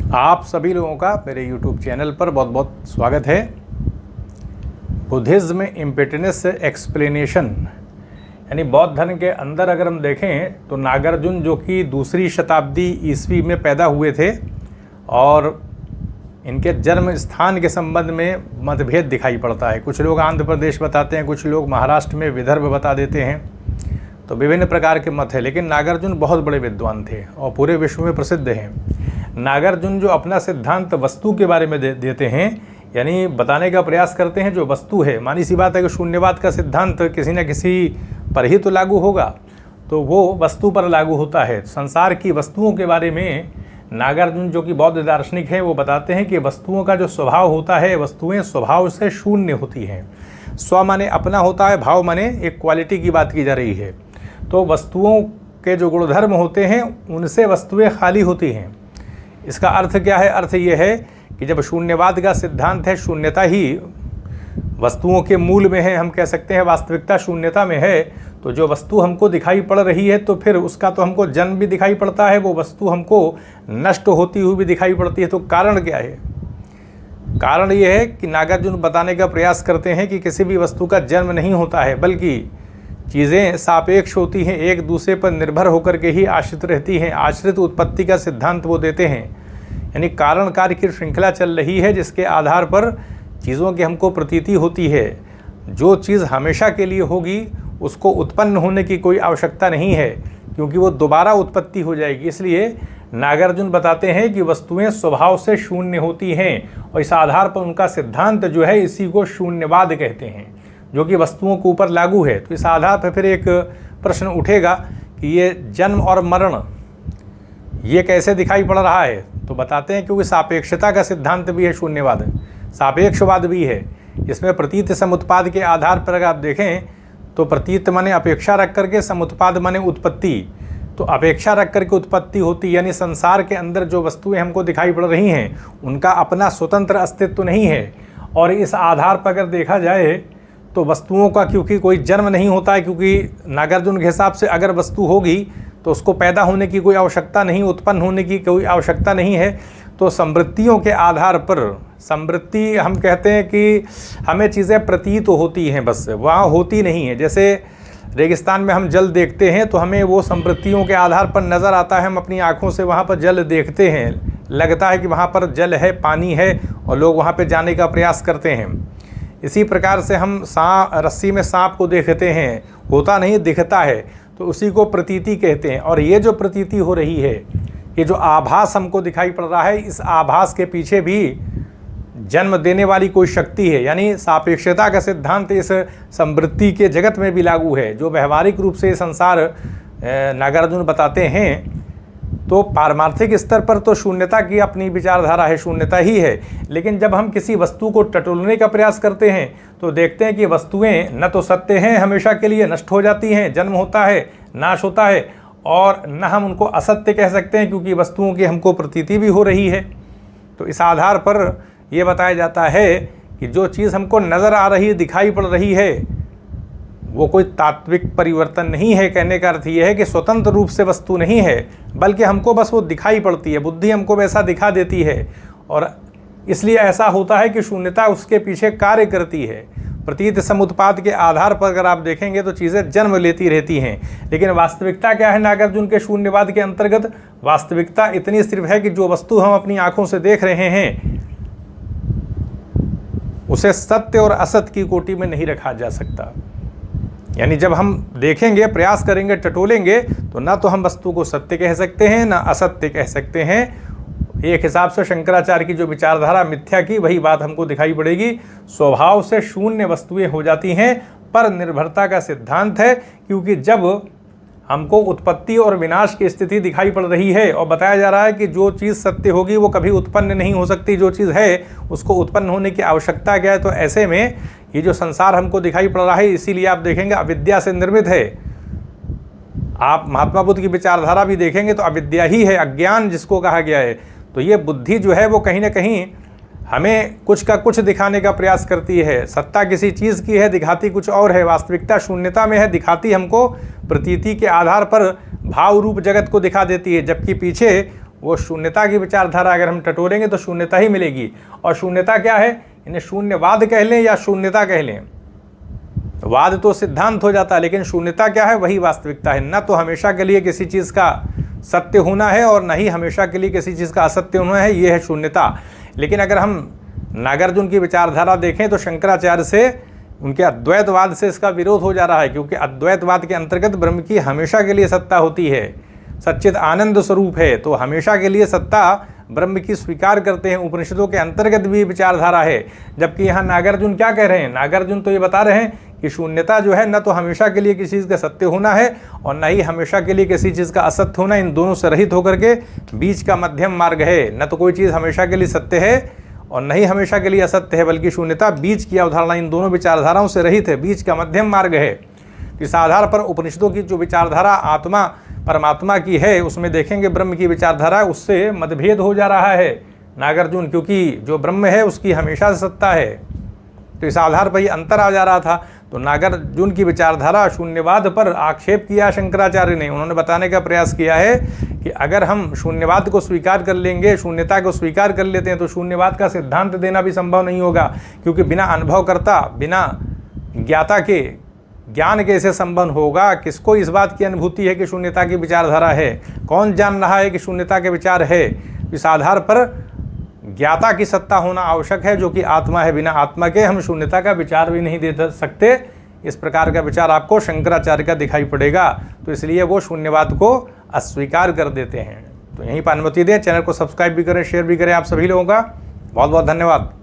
आप सभी लोगों का मेरे YouTube चैनल पर बहुत बहुत स्वागत है। बुद्धिज़्म में इम्पिटेंस एक्सप्लेनेशन यानी बौद्ध धर्म के अंदर अगर हम देखें तो नागार्जुन जो कि दूसरी शताब्दी ईस्वी में पैदा हुए थे और इनके जन्म स्थान के संबंध में मतभेद दिखाई पड़ता है। कुछ लोग आंध्र प्रदेश बताते हैं, कुछ लोग महाराष्ट्र में विदर्भ बता देते हैं, तो विभिन्न प्रकार के मत है। लेकिन नागार्जुन बहुत बड़े विद्वान थे और पूरे विश्व में प्रसिद्ध हैं। नागार्जुन जो अपना सिद्धांत वस्तु के बारे में देते हैं, यानी बताने का प्रयास करते हैं जो वस्तु है। मानी सी बात है कि शून्यवाद का सिद्धांत किसी न किसी पर ही तो लागू होगा, तो वो वस्तु पर लागू होता है। संसार की वस्तुओं के बारे में नागार्जुन जो कि बौद्ध दार्शनिक हैं वो बताते हैं कि वस्तुओं का जो स्वभाव होता है, वस्तुएं स्वभाव से शून्य होती हैं। स्व माने अपना होता है, भाव माने एक क्वालिटी की बात की जा रही है। तो वस्तुओं के जो गुणधर्म होते हैं उनसे वस्तुएं खाली होती हैं। इसका अर्थ क्या है? अर्थ ये है कि जब शून्यवाद का सिद्धांत है, शून्यता ही वस्तुओं के मूल में है, हम कह सकते हैं वास्तविकता शून्यता में है, तो जो वस्तु हमको दिखाई पड़ रही है तो फिर उसका तो हमको जन्म भी दिखाई पड़ता है, वो वस्तु हमको नष्ट होती हुई भी दिखाई पड़ती है। तो कारण क्या है? कारण ये है कि नागार्जुन बताने का प्रयास करते हैं कि किसी भी वस्तु का जन्म नहीं होता है, बल्कि चीज़ें सापेक्ष होती हैं, एक दूसरे पर निर्भर होकर के ही आश्रित रहती हैं। आश्रित उत्पत्ति का सिद्धांत वो देते हैं, यानी कारण कार्य की श्रृंखला चल रही है जिसके आधार पर चीज़ों की हमको प्रतीति होती है। जो चीज़ हमेशा के लिए होगी उसको उत्पन्न होने की कोई आवश्यकता नहीं है, क्योंकि वो दोबारा उत्पत्ति हो जाएगी। इसलिए नागार्जुन बताते हैं कि वस्तुएं स्वभाव से शून्य होती हैं और इस आधार पर उनका सिद्धांत जो है इसी को शून्यवाद कहते हैं, जो कि वस्तुओं के ऊपर लागू है। तो इस आधार पर फिर एक प्रश्न उठेगा कि ये जन्म और मरण ये कैसे दिखाई पड़ रहा है? तो बताते हैं क्योंकि सापेक्षता का सिद्धांत भी है, शून्यवाद सापेक्षवाद भी है। इसमें प्रतीत समुत्पाद के आधार पर अगर आप देखें तो प्रतीत माने अपेक्षा रख करके, समुत्पाद माने उत्पत्ति। तो अपेक्षा रख करके उत्पत्ति होती, यानी संसार के अंदर जो वस्तुएं हमको दिखाई पड़ रही हैं उनका अपना स्वतंत्र अस्तित्व नहीं है। और इस आधार पर अगर देखा जाए तो वस्तुओं का क्योंकि कोई जन्म नहीं होता है, क्योंकि नागार्जुन के हिसाब से अगर वस्तु होगी तो उसको पैदा होने की कोई आवश्यकता नहीं, उत्पन्न होने की कोई आवश्यकता नहीं है। तो समृद्धियों के आधार पर, समृद्धि हम कहते हैं कि हमें चीज़ें प्रतीत होती हैं, बस वहाँ होती नहीं है। जैसे रेगिस्तान में हम जल देखते हैं तो हमें वो समृद्धियों के आधार पर नज़र आता है, हम अपनी आँखों से वहाँ पर जल देखते हैं, लगता है कि वहाँ पर जल है, पानी है और लोग वहाँ पर जाने का प्रयास करते हैं। इसी प्रकार से हम रस्सी में सांप को देखते हैं, होता नहीं दिखता है, तो उसी को प्रतीति कहते हैं। और ये जो प्रतीति हो रही है, ये जो आभास हमको दिखाई पड़ रहा है, इस आभास के पीछे भी जन्म देने वाली कोई शक्ति है। यानी सापेक्षता का सिद्धांत इस समृद्धि के जगत में भी लागू है। जो व्यवहारिक रूप से संसार नागार्जुन बताते हैं, तो पारमार्थिक स्तर पर तो शून्यता की अपनी विचारधारा है, शून्यता ही है। लेकिन जब हम किसी वस्तु को टटोलने का प्रयास करते हैं तो देखते हैं कि वस्तुएं न तो सत्य हैं, हमेशा के लिए नष्ट हो जाती हैं, जन्म होता है, नाश होता है, और न हम उनको असत्य कह सकते हैं क्योंकि वस्तुओं की हमको प्रतीति भी हो रही है। तो इस आधार पर यह बताया जाता है कि जो चीज़ हमको नज़र आ रही है, दिखाई पड़ रही है, वो कोई तात्विक परिवर्तन नहीं है। कहने का अर्थ ये है कि स्वतंत्र रूप से वस्तु नहीं है, बल्कि हमको बस वो दिखाई पड़ती है, बुद्धि हमको वैसा दिखा देती है, और इसलिए ऐसा होता है कि शून्यता उसके पीछे कार्य करती है। प्रतीत समुत्पाद के आधार पर अगर आप देखेंगे तो चीज़ें जन्म लेती रहती हैं। लेकिन वास्तविकता क्या है नागार्जुन के शून्यवाद के अंतर्गत? वास्तविकता इतनी सिर्फ है कि जो वस्तु हम अपनी आँखों से देख रहे हैं उसे सत्य और असत्य की कोटि में नहीं रखा जा सकता। यानी जब हम देखेंगे, प्रयास करेंगे, टटोलेंगे, तो ना तो हम वस्तु को सत्य कह सकते हैं ना असत्य कह सकते हैं। एक हिसाब से शंकराचार्य की जो विचारधारा मिथ्या की, वही बात हमको दिखाई पड़ेगी। स्वभाव से शून्य वस्तुएं हो जाती हैं, पर निर्भरता का सिद्धांत है, क्योंकि जब हमको उत्पत्ति और विनाश की स्थिति दिखाई पड़ रही है और बताया जा रहा है कि जो चीज़ सत्य होगी वो कभी उत्पन्न नहीं हो सकती, जो चीज़ है उसको उत्पन्न होने की आवश्यकता क्या है, तो ऐसे में ये जो संसार हमको दिखाई पड़ रहा है, इसीलिए आप देखेंगे अविद्या से निर्मित है। आप महात्मा बुद्ध की विचारधारा भी देखेंगे तो अविद्या ही है, अज्ञान जिसको कहा गया है। तो ये बुद्धि जो है वो कहीं ना कहीं हमें कुछ का कुछ दिखाने का प्रयास करती है। सत्ता किसी चीज़ की है, दिखाती कुछ और है। वास्तविकता शून्यता में है, दिखाती हमको प्रतीति के आधार पर भाव रूप जगत को दिखा देती है, जबकि पीछे वो शून्यता की विचारधारा अगर हम टटोलेंगे तो शून्यता ही मिलेगी। और शून्यता क्या है, इन्हें शून्यवाद कह लें या शून्यता कह लें, वाद तो सिद्धांत हो जाता है, लेकिन शून्यता क्या है, वही वास्तविकता है। न तो हमेशा के लिए किसी चीज़ का सत्य होना है और न ही हमेशा के लिए किसी चीज़ का असत्य होना है, ये है शून्यता। लेकिन अगर हम नागार्जुन की विचारधारा देखें तो शंकराचार्य से, उनके अद्वैतवाद से इसका विरोध हो जा रहा है, क्योंकि अद्वैतवाद के अंतर्गत ब्रह्म की हमेशा के लिए सत्ता होती है, सच्चिद आनंद स्वरूप है, तो हमेशा के लिए सत्ता ब्रह्म की स्वीकार करते हैं। उपनिषदों के अंतर्गत भी विचारधारा है। जबकि यहाँ नागार्जुन क्या कह रहे हैं, नागार्जुन तो ये बता रहे हैं कि शून्यता जो है न तो हमेशा के लिए किसी चीज़ का सत्य होना है और न ही हमेशा के लिए किसी चीज़ का असत्य होना, इन दोनों से रहित होकर के बीच का मध्यम मार्ग है। न तो कोई चीज़ हमेशा के लिए सत्य है और न ही हमेशा के लिए असत्य है, बल्कि शून्यता बीच की अवधारणा, इन दोनों विचारधाराओं से रहित है, बीच का मध्यम मार्ग है। इस आधार पर उपनिषदों की जो विचारधारा आत्मा परमात्मा की है, उसमें देखेंगे ब्रह्म की विचारधारा उससे मतभेद हो जा रहा है नागार्जुन, क्योंकि जो ब्रह्म है उसकी हमेशा से सत्ता है। तो इस आधार पर ही अंतर आ जा रहा था। तो नागार्जुन की विचारधारा शून्यवाद पर आक्षेप किया शंकराचार्य ने। उन्होंने बताने का प्रयास किया है कि अगर हम शून्यवाद को स्वीकार कर लेंगे, शून्यता को स्वीकार कर लेते हैं, तो शून्यवाद का सिद्धांत देना भी संभव नहीं होगा, क्योंकि बिना अनुभवकर्ता, बिना ज्ञाता के ज्ञान कैसे संबंध होगा। किसको इस बात की अनुभूति है कि शून्यता की विचारधारा है, कौन जान रहा है कि शून्यता के विचार है। इस आधार पर ज्ञाता की सत्ता होना आवश्यक है, जो कि आत्मा है। बिना आत्मा के हम शून्यता का विचार भी नहीं दे सकते। इस प्रकार का विचार आपको शंकराचार्य का दिखाई पड़ेगा, तो इसलिए वो शून्यवाद को अस्वीकार कर देते हैं। तो यहीं पर अनुमति दें, चैनल को सब्सक्राइब भी करें, शेयर भी करें। आप सभी लोगों का बहुत बहुत धन्यवाद।